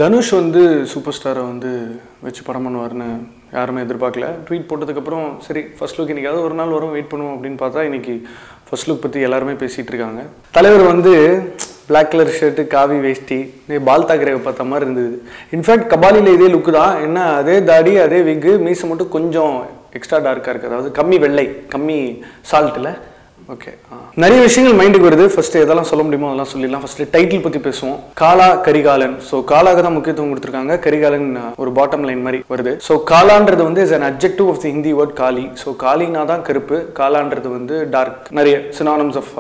தனுஷ் வந்து சூப்பர் ஸ்டாரை வந்து வச்சு படம் பண்ணுவார்னு யாருமே எதிர்பார்க்கல. ட்வீட் போட்டதுக்கப்புறம் சரி ஃபர்ஸ்ட் லுக் இன்றைக்காவது ஒரு நாள் வரும் வெயிட் பண்ணுவோம் அப்படின்னு பார்த்தா இன்றைக்கி ஃபர்ஸ்ட் லுக் பற்றி எல்லாருமே பேசிகிட்டு இருக்காங்க. தலைவர் வந்து பிளாக் கலர் ஷர்ட்டு காவி வேஷ்டி பால் தாக்கரேவை பார்த்த மாதிரி இருந்தது. இன்ஃபேக்ட் கபாலியில் இதே லுக்கு தான், என்ன அதே தாடி அதே விக்கு, மீசை மட்டும் கொஞ்சம் எக்ஸ்ட்ரா டார்க்காக இருக்குது, அதாவது கம்மி வெள்ளை கம்மி சால்ட்டில். ஓகே, நிறைய விஷயங்கள் மைண்டுக்கு வருது. ஃபர்ஸ்ட் எதெல்லாம் சொல்ல முடியுமோ அதெல்லாம் சொல்லிடலாம். ஃபர்ஸ்ட் டைட்டில் பற்றி பேசுவோம். காலா கரிகாலன். ஸோ காலாக தான் முக்கியத்துவம் கொடுத்துருக்காங்க, கரிகாலன் ஒரு பாட்டம் லைன் மாதிரி வருது. ஸோ காலான்றது வந்து is an adjective of the Hindi word kaali. So காலினா தான் கருப்பு, காலான்றது வந்து டார்க், நிறைய சினானிம்ஸ் ஆஃப்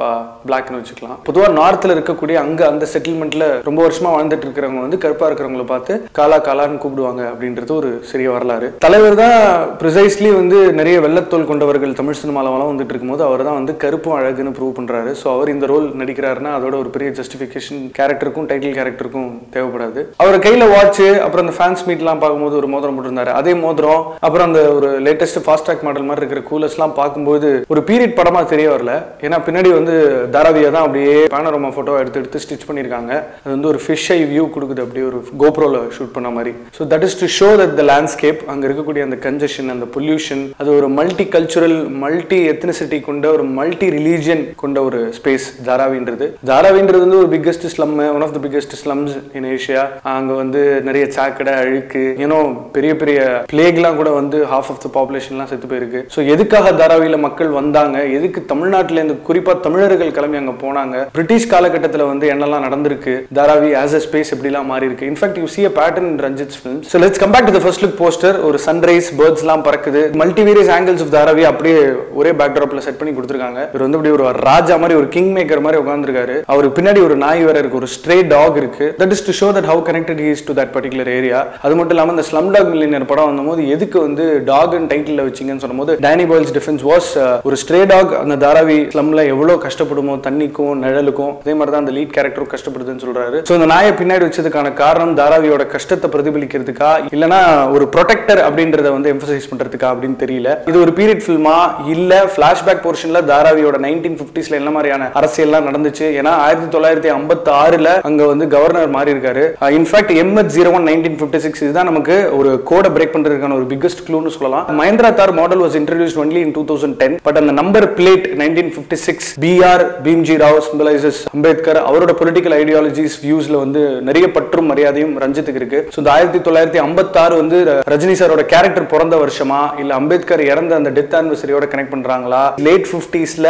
பிளாக்னு வச்சுக்கலாம். பொதுவாக நார்த்தில் இருக்கக்கூடிய அங்கே அந்த செட்டில்மெண்ட்டில் ரொம்ப வருஷமாக வாழ்ந்துட்டு இருக்கிறவங்க வந்து கருப்பாக இருக்கிறவங்களை பார்த்து காலா காலான்னு கூப்பிடுவாங்க அப்படின்றது ஒரு சிறிய வரலாறு. தலைவர் தான் ப்ரிசைஸ்லி வந்து நிறைய வெள்ளத்தோல் கொண்டவர்கள் தமிழ் சினிமாவில் வந்துட்டு இருக்கும்போது அவர் தான் வந்து கருப்பும் அழகுன்னு ப்ரூவ் பண்றாரு. ஸோ அவர் இந்த ரோல் நடிக்கிறாருன்னா அதோட ஒரு பெரிய ஜஸ்டிஃபிகேஷன் கேரக்டருக்கும் டைட்டில் கேரக்டருக்கும் தேவைப்படாது. அவர் கையில வாட்ச், அப்புறம் அந்த ஃபேன்ஸ் மீட்லாம் பார்க்கும்போது ஒரு மோதிரம் போட்டிருந்தாரு, அதே மோதிரம், அப்புறம் அந்த ஒரு லேட்டஸ்ட் ஃபாஸ்ட் ட்ராக் மாடல் மாதிரி இருக்கிற கூலர்ஸ்லாம் பார்க்கும்போது ஒரு பீரியட் படமா தெரிய வரல. ஏன்னா பின்னாடி வந்து தாராவியா தான் அப்படியே பேனரோமா போட்டோ எடுத்து ஸ்டிச் பண்ணியிருக்காங்க. அது வந்து ஒரு ஃபிஷ் ஐ வியூ கொடுக்குது, அப்படியே ஒரு கோப்ரோல ஷூட் பண்ண மாதிரி. So that is to show that the landscape, அங்கே இருக்கக்கூடிய அந்த கன்ஜெஷன், அந்த பொல்யூஷன், அது ஒரு மல்டி கல்ச்சுரல் மல்டி எத்னிசிட்டி கொண்ட ஒரு மல்டி ரிலீஜியன் கொண்ட ஒரு ஸ்பேஸ் தாராவின்றது. தாராவின்றது வந்து ஒரு biggest slum, one of the biggest slums in Asia. அங்க வந்து நிறைய சாக்கடை, அழுக்கு, ஏன்னோ பெரிய பெரிய பிளேக்லாம் கூட வந்து ஹாஃப் ஆஃப் த பாப்புலேஷன்லாம் செத்து போயிருக்கு. ஸோ எதுக்காக தாராவியில மக்கள் வந்தாங்க, எதுக்கு தமிழ்நாட்டில இருந்து குறிப்பா தமிழர்கள் கிளம்பி அங்க போனாங்க, பிரிட்டிஷ் காலகட்டத்தில் வந்து என்னெல்லாம் நடந்திருக்கு, தாராவி ஆஸ் அ ஸ்பேஸ் எப்படிலாம் மாறி இருக்கு. In fact you see a pattern in Ranjit's films. So let's come back to the first look poster. ஒரு சன்ரைஸ், பேர்ட்ஸ்லாம் பறக்குது, மல்டிவேரியஸ் ஆங்கிள்ஸ் ஆஃப் தாராவி அப்படியே ஒரே பேக்ட்ராப்ல செட் பண்ணி கொடுத்துருக்காங்க. இவர் வந்து அப்படி ஒரு ராஜா மாதிரி, ஒரு கிங் மேக்கர் மாதிரி உட்கார்ந்திருக்காரு. அவருக்கு பின்னாடி ஒரு நாய் வேற இருக்கு, ஒரு ஸ்ட்ரே டாக் இருக்கு. That is to show that how connected he is to that particular area. அது மட்டும் இல்லாம இந்த ஸ்லம் டாக் மில்லியனர் படம் வந்தபோது எதுக்கு வந்து டாக் அண்ட் டைட்டில் வச்சிங்கன்னு சொன்னபோது டேனி பாயில்ஸ் டிஃபென்ஸ் வாஸ் ஒரு ஸ்ட்ரே டாக் அந்த தாராவி ஸ்லம்ல எவ்வளவு கஷ்டப்படுமோ தண்ணிக்கும் நிழலுக்கும், அதே மாதிரி தான் அந்த லீட் கேரக்டரும் கஷ்டப்படுதுன்னு சொல்றாரு. ஸோ இந்த நாயை பின்னாடி வச்சதுக்கான காரணம் தாராவியோட கஷ்டத்தை பிரதிபலிக்கிறதுக்கா இல்லைன்னா ஒரு ப்ரொடெக்டர் அப்படின்றத வந்து எம்பசைஸ் பண்றதுக்கா அப்படின்னு தெரியல. இது ஒரு பீரியட் ஃபில்மா இல்ல பிளாஷ்பேக் போர்ஷன்ல தாராவியோட 1950ஸ்ல என்ன மாதிரியான அரசியல்லாம் நடந்துச்சு. ஏன்னா 1956ல அங்க வந்து கவர்னர் மாறி இருக்காரு. இன்ஃபேக்ட் MH01 1956 இதுதான் நமக்கு ஒரு கோட பிரேக் பண்றதுக்கான ஒரு பிக்கஸ்ட் க்ளூன்னு சொல்லலாம். Mahindra Thar model was introduced only in 2010. But அந்த number plate 1956 BR Bhimji Rao symbolises Ambedkar, அவரோட பொலிட்டிக்கல் ஐடியாலஜிஸ் வியூஸ்ல வந்து நிறைய பற்றும் மரியாதையும் ரஞ்சித்துக்கு இருக்கு. ஸோ 1956 வந்து ரஜினி சாரோட கேரக்டர் பிறந்த வருஷமா இல்ல அம்பேத்கர் இறந்த அந்த டெத் ஆனிவர்சரியோட கனெக்ட் பண்றாங்களா? லேட் 50ஸ்ல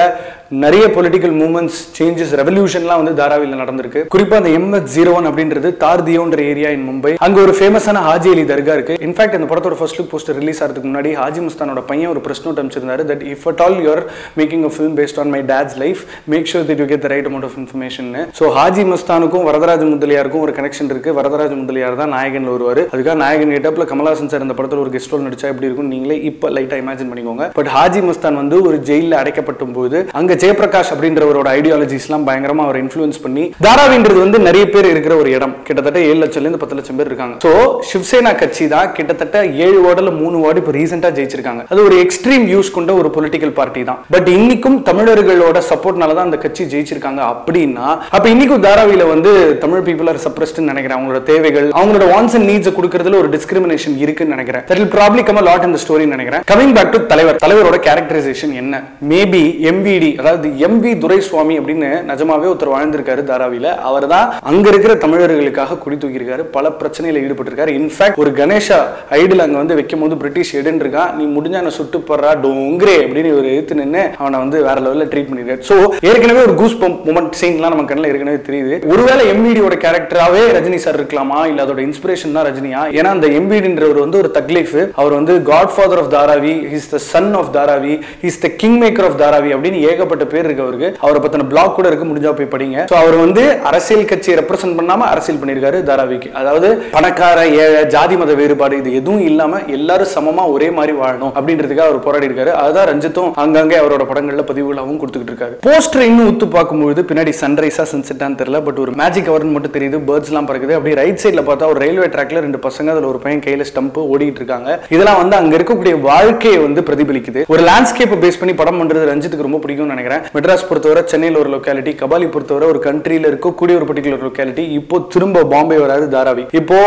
நிறைய பொலிட்டிக்கல் மூவ்மெண்ட்ஸ், சேஞ்சஸ், ரெவல்யூஷன்லாம் வந்து தாராவில நடந்திருக்கு. குறிப்பா அந்த MH01 அப்படின்றது தார்தியோன்ற ஏரியா இன் மும்பை. அங்க ஒரு ஃபேமஸான ஹாஜி அலி தர்கா இருக்கு. இன்ஃபேக்ட் இந்த படத்தோட ஃபர்ஸ்ட் லுக் போஸ்டர் ரிலீஸ் ஆகிறதுக்கு முன்னாடி ஹாஜி முஸ்தானோட பையன் ஒரு பிரஸ் நோட் அனுப்பிச்சிருந்தாரு that if at all you are making a film based on my dad's life, make sure that you get the right amount of information. So Haji முஸ்தானுக்கும் வரதராஜ முதலியாருக்கும் ஒரு connection இருக்கு. வரதராஜ முதலியார் தான் நாயகன்ல வருவாரு. அதுக்காக நாயகன் கெட்டப்ல கமலஹாசன் சார் இந்த படத்துல ஒரு கெஸ்ட் ரோல் நடிச்சா எப்படி இருக்கும் நீங்களே இப்ப லைட்டா இமேஜின் பண்ணிக்கோங்க. பட் ஹாஜி முஸ்தான் வந்து ஒரு ஜெயில அடைக்கப்பட்டும் போது அங்க ஜெயபிரகாஷ் அப்படின்றவரோட ஐடியாலஜிஸ்லாம் பயங்கரமா அவர் இன்ஃப்ளூயன்ஸ் பண்ணி, தாராவின்றது வந்து நிறைய பேர் இருக்கிற ஒரு இடம், கிட்டத்தட்ட 7 லட்சம்ல இருந்து 10 லட்சம் பேர் இருக்காங்க. சோ சிவசேனா கட்சி தான் கிட்டத்தட்ட 7 வார்டுல 3 வார்டு இப்ப ரீசெண்டா ஜெயிச்சிருக்காங்க. அது ஒரு எக்ஸ்ட்ரீம் வியூஸ் கொண்ட ஒரு பொலிட்டிக்கல் பார்ட்டி தான். பட் இன்னைக்கும் தமிழர்களோட சப்போர்ட்னால தான் அந்த கட்சி ஜெயிச்சிருக்காங்க. அப்படின்னா அப்ப இன்னைக்கும் தாராவில வந்து தமிழ் பீப்புள் ஆர் சப்ரஸ்ட்னு நினைக்கிறேன். அவங்களோட தேவைகள், அவங்களோட வாண்ட்ஸ் அண்ட் நீட்ஸ் கொடுக்கிறதுல ஒரு டிஸ்கிரிமினேஷன் இருக்குன்னு நினைக்கிறேன். That will probably come a lot in the story நினைக்கிறேன். Coming back to தலைவரோட கேரக்டரைசேஷன் என்ன? மேபி MVD, அதாவது MV துரைசுவாமி அப்படின்னு நிஜமாவே ஒருத்தர் வாழ்ந்திருக்காரு தாராவில. அவர் தான் அங்க இருக்கிற தமிழர்களுக்காக குடி தூக்கியிருக்காரு, பல பிரச்சனையில ஈடுபட்டிருக்காரு. இன்ஃபேக்ட் ஒரு கணேஷா ஐடில் அங்க வந்து வைக்கும் போது பிரிட்டிஷ் எடுன்னு இருக்கா, நீ முடிஞ்சா என்ன சுட்டு போடுறா டோங்கிரே அப்படின்னு ஒரு எழுத்து நின்று அவனை வந்து வேற லெவலில் ட்ரீட் பண்ணிருக்காரு. ஸோ ஏற்கனவே ஒரு கூஸ் பம்ப் மொமெண்ட் சீன்லாம் நம்ம கண்ணில் ஏற்கனவே தெரியுது. ஒருவேளை MVDயோட கேரக்டராவே ரஜினி சார் இருக்கலாமா, இல்ல அதோட இன்ஸ்பிரேஷன் தான் ரஜினியா? ஏன்னா அந்த MVDன்றவர் வந்து ஒரு தக்லீஃப், அவர் வந்து godfather of Dharavi, is the son of Dharavi, is the kingmaker of Dharavi அப்படின்னு ஏகப்பட்ட பேர் இருக்கு அவருக்கு. அவரை பத்தின பிளாக் கூட இருக்கு, முடிஞ்சா போய் படிங்க. ஸோ அவர் வந்து அரசியல் கட்சியை ரெப்ரசென்ட் பண்ணாம அரசியல் பண்ணிருக்காரு தாராவிக்கு. அதாவது பணக்கார ஏழை ஜாதி மத வேறுபாடு இது எதுவும் இல்லாம எல்லாரும் சமமா ஒரே மாதிரி வாழணும் அப்படின்றதுக்காக அவர் போராடி இருக்காரு. அதுதான் ரஞ்சித்தும் அங்கங்கே அவரோட படங்கள்ல பதிவுகளாகவும் கொடுத்துக்கிட்டு இருக்காரு. போஸ்டர் இன்னும் உத்து பார்க்கும்போது பின்னாடி சன்ரைஸா சன்செட்டான்னு தெரியல, பட் ஒரு மேஜிக் அவர்னு மட்டும் தெரியுது. பேர்ட்ஸ் எல்லாம் பறக்குது. அப்படியே ரைட் சைட்ல பார்த்தா ஒரு ரயில்வே ட்ராக்ல 2 பசங்க, அதுல ஒரு பையன் கையில ஸ்டம்ப் ஓடிட்டு இருக்காங்க. இதெல்லாம் வந்து அங்க இருக்கக்கூடிய வாழ்க்கையை வந்து பிரதிபலிக்குது. ஒரு லேண்ட்ஸ்கேப்பை பேஸ் பண்ணி படம் பண்றது ரஞ்சித்துக்கு ரொம்ப பிடிக்கும்னு நினைக்கிறேன். மெட்ராஸ் பொறுத்தவரை சென்னையில் ஒரு லொக்காலிட்டி, கபாலி பொறுத்தவரை ஒரு கண்ட்ரியில் இருக்கக்கூடிய ஒரு பர்டிகுலர் லொக்காலிட்டி. இப்போ திரும்ப பாம்பே வராது தாராவி. இப்போ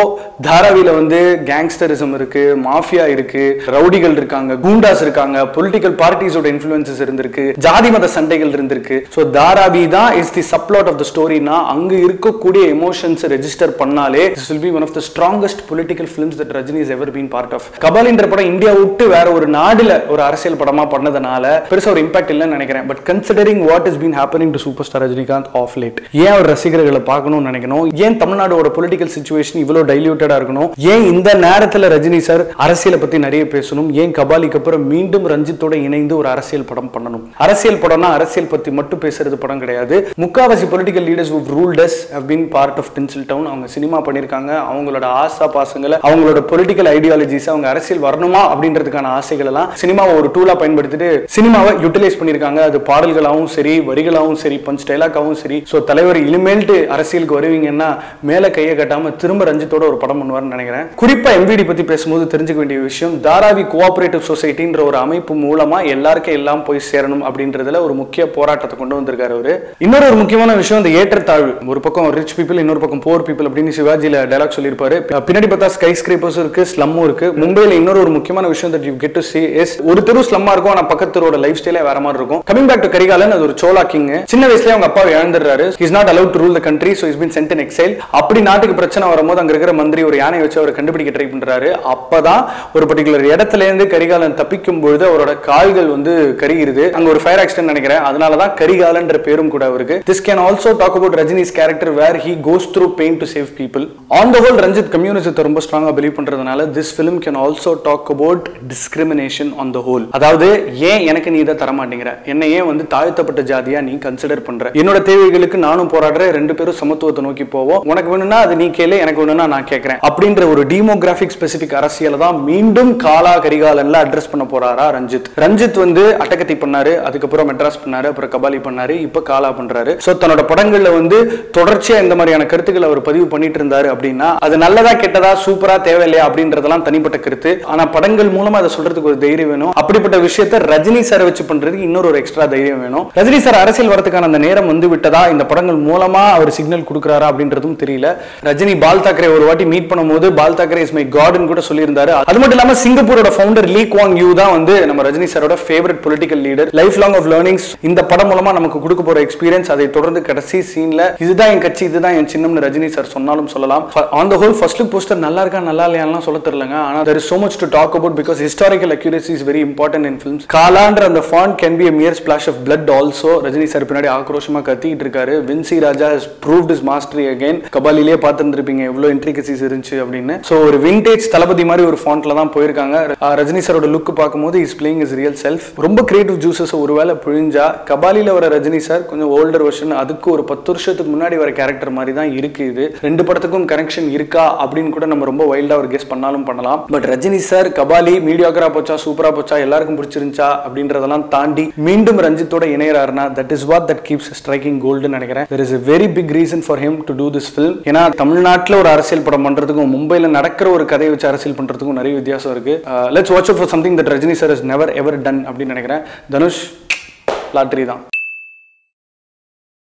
தாராவில வந்து கேங்ஸ்டரிசம் இருக்கு, மாஃபியா இருக்கு, ரவுடிகள் இருக்காங்க, கூண்டாஸ் இருக்காங்க, பொலிட்டிக்கல் பார்ட்டிஸோட இன்ஃப்ளூயன்சஸ் இருந்திருக்கு, ஜாதி மத சண்டைகள் இருந்திருக்கு. ஸோ தாராவி தான் is the subplot of the ஸ்டோரினா அங்க இருக்கக்கூடிய எமோஷன்ஸ் ரெஜிஸ்டர் பண்ணாலே this will be one of the strongest political films that Rajini has ever been part of. கபாலின்ற படம் இந்தியா விட்டு வேற ஒரு நாடுல ஒரு அரசியல் படமா பண்ணதுனால பெருசா ஒரு இம்பாக்ட் இல்லைன்னு நினைக்கிறேன். But considering what is been happening to superstar Rajinikanth of late, ஏன் அவர் ரசிகர்களை பார்க்கணும்னு நினைக்கணும், ஏன் தமிழ்நாடோட பொலிட்டிக்கல் சிச்சுவேஷன் இவ்வளவு டைல்யூட்டடா இருக்கணும், ஏன் இந்த நேரத்தில் ரஜினி சார் அரசியலை பத்தி நிறைய பேசணும், ஏன் கபாலிக்கு அப்புறம் மீண்டும் ரஞ்சித்தோட இணைந்து ஒரு அரசியல் படம் பண்ணணும். அரசியல் படம்னா அரசியல் பத்தி மட்டும் பேசுறது படம் கிடையாது. முக்காவாசி political leaders who ruled us have been part of Tinseltown. அவங்க சினிமா பண்ணிருக்காங்க, அவங்களோட ஆசா பாசங்களை, அவங்களோட பொலிட்டிக்கல் ஐடியாலஜிஸ், அவங்க அரசியல் வரணுமா அப்படின்றதுக்கான ஆசைகள் எல்லாம் சினிமாவை ஒரு டூலா பயன்படுத்திட்டு சினிமாவை யூட்டிலைஸ் பண்ணிருக்காங்க. அது பாடல்களாகவும் சரி, வரிகளாகவும் சரி, பஞ்ச் டைலாக்காகவும் சரி. ஸோ தலைவர் இனிமேல்ட்டு அரசியலுக்கு வருவீங்கன்னா மேல கையை கட்டாம திரும்ப ரஞ்சித்தோட ஒரு படம் பண்ணுவார்னு நினைக்கிறேன். குறிப்பா எம்விடி பத்தி பேசும்போது தெரிஞ்சுக்க வேண்டிய விஷயம், தாராவி கோஆபரேட்டிவ் சொசைட்டின்ற ஒரு அமைப்பு மூலமா எல்லாருக்கும் எல்லாம் போய் சேரணும் அப்படின்றதுல ஒரு முக்கிய போராட்டத்தை கொண்டு வந்திருக்காரு அவரு. இன்னொரு ஒரு முக்கியமான விஷயம், இந்த ஏற்றத்தாழ்வு. ஒரு பக்கம் ரிச் பீப்பிள், இன்னொரு பக்கம் போர் பீப்பிள் அப்படின்னு சிவாஜில டைலாக் சொல்லியிருப்பாரு. பின்னாடி பார்த்தா ஸ்கை ஸ்கிரேப்பர்ஸ் இருக்கு, ஸ்லம்மும் இருக்கு. மும்பைல இன்னொரு ஒரு முக்கியமான விஷயம் that you get to see is ஒரு தெரு ஸ்லம்மா இருக்கும், ஆனா பக்கத்து தெருவோட லைஃப் ஸ்டைலே வேற மாதிரி இருக்கும். கமிங் பேக் டு கரிகாலன், அது ஒரு சோலா கிங். சின்ன வயசுலயே அவங்க அப்பா இழந்துடுறாரு. he is not allowed to rule the country, so he has been sent in exile. அப்படி நாட்டுக்கு பிரச்சனை வரும்போது அங்க இருக்கிற மந்திரி ஒரு யானை வச்சு அவரை கண்டுபிடிக்க ட்ரை பண்றாரு. அப்பதான் ஒரு பர்டிகுலர் இடத்துல இருந்து கரிகாலன் தப்பிக்கும் பொழுது அவரோட கால்கள் வந்து கரிகிறது. அங்க ஒரு ஃபயர் ஆக்சிடென்ட் நினைக்கிறேன், அதனாலதான் கரிகாலன்ற பேரும் கூட அவருக்கு. This can also talk about Rajini's character where he goes through pain to save people. On the whole, Ranjith கம்யூனிசத்தை ரொம்ப ஸ்ட்ராங்கா பிலீவ் பண்றதுனால this film can also talk about discrimination on the whole. அதாவது ஏன் எனக்கு நீ இதை தர மாட்டேங்கிற, என்ன ஏன் வந்து தாழ்த்தப்பட்ட ஜாதியா நீ கன்சிடர் பண்ற, என்னோட தேவைகளுக்கு நானும் போராடுறேன், ரெண்டு பேரும் சமத்துவத்தை நோக்கி போவோம், உனக்கு வேணும்னா அது நீ கேளு, எனக்கு வேணும்னா நான் கேட்கிறேன் அப்படின்ற ஒரு டீமோகிராபிக் ஸ்பெசிபிக் அரசியலை தான் மீண்டும் காலா கரிகாலன்ல அட்ரஸ் பண்ண போறாரா ரஞ்சித். ரஞ்சித் வந்து அட்டகத்தி பண்ணாரு, அதுக்கப்புறம் மெட்ராஸ் பண்ணாரு, அப்புறம் கபாலி பண்ணாரு, இப்ப காலா பண்றாரு. சோ தன்னோட படங்கள்ல வந்து தொடர்ச்சியா இந்த மாதிரியான கருத்துக்களை அவர் பதிவு பண்ணிட்டு இருந்தாரு அப்படின்னா அது நல்லதா கெட்டதா சூப்பரா தேவையில்லையா அப்படின்றதெல்லாம் தனிப்பட்ட கருத்து. ஆனா படங்கள் மூலமா அதை சொல்றதுக்கு ஒரு தைரியம் வேணும். அப்படிப்பட்ட விஷயத்தை ரஜினி சார் வச்சு பண்றதுக்கு இன்னொரு ஒரு எக்ஸ்ட்ரா தைரியம் வேணும். ரஜினி சார் அரசியல் வரதுக்கான அந்த நேரம் வந்து விட்டதா, இந்த படங்கள் மூலமா அவர் சிக்னல் கொடுக்குறாரா அப்படின்றதும் தெரியல. ரஜினி பால் தாக்கரே ஒரு வாட்டி மீட் பண்ணும்போது பால் தாக்கரே இஸ் மை காட்னு கூட சொல்லியிருந்தாரு. அது மட்டும் இல்லாம சிங்கப்பூரோட ஃபவுண்டர் லீ குவாங் யூ தான் வந்து நம்ம ரஜினி சாரோட favourite political leader. Life long off learnings இந்த படம் மூலமா நமக்கு கொடுக்க போற எக்ஸ்பீரியன்ஸ், அதை தொடர்ந்து கடைசி சீன்ல இதுதான் என் கட்சி, இதுதான் என் சின்னம்னு ரஜினி சார் சொன்னாலும் சொல்லலாம். On the whole first look poster நல்லா இருக்கா நல்லா இல்லையான்னு சொல்ல தெரியலங்க. ஆனா there is so much to talk about because historical accuracy is very important in films. காலான்ற அந்த font can be a mere splash of blood also. Rajini sir பின்னாடி ஆக்ரோஷமா கத்திட்டு இருக்காரு. Vinci Raja has proved his mastery again. கபாலிலே பார்த்திருப்பீங்க எவ்வளவு இன்ட்ரிகசிஸ் இருந்துச்சு அப்படின்னு. சோ ஒரு விண்டேஜ் தளபதி மாதிரி ஒரு ஃபாண்ட்ல தான் போயிருக்காங்க. ரஜினி சாரோட லுக் பார்க்கும்போது is playing is real self. ரொம்ப கிரியேட்டிவ் ஜூசஸ் ஒருவேளை பிழிஞ்சா கபாலில வர ரஜினி சார் கொஞ்சம் ஓல்டர் வெர்ஷன், அதுக்கு ஒரு 10 வருஷத்துக்கு முன்னாடி வர கேரக்டர் மாதிரி தான் இருக்கு. இது ரெண்டு படத்துக்கும் கனெக்ஷன் இருக்கா அப்படின்னு கூட நம்ம ரொம்ப வைல்டா ஒரு கெஸ் பண்ணாலும் பண்ணலாம். பட் ரஜினி சார் கபாலி மீடியாக்கரா போச்சா, சூப்பரா போச்சா, எல்லாருக்கும் பிடிச்சிருந்துச்சா அப்படின்றதெல்லாம் தாண்டி மீண்டும் ரஞ்சித்தோட இணையறாருன்னா that is what that keeps striking gold ன்னு நினைக்கிறேன். there is a very big reason for him to do this film. ஏன்னா தமிழ்நாட்டுல ஒரு அரசியல் படம் பண்றதுக்கும் மும்பைல நடக்கிற ஒரு கதையை வச்சு அரசியல் பண்றதுக்கும் நிறைய வித்தியாசம் இருக்கு. let's watch out for something that Rajini sir has never ever done அப்படின்னு நினைக்கிறேன். தனுஷ் லாட்டரி தான்.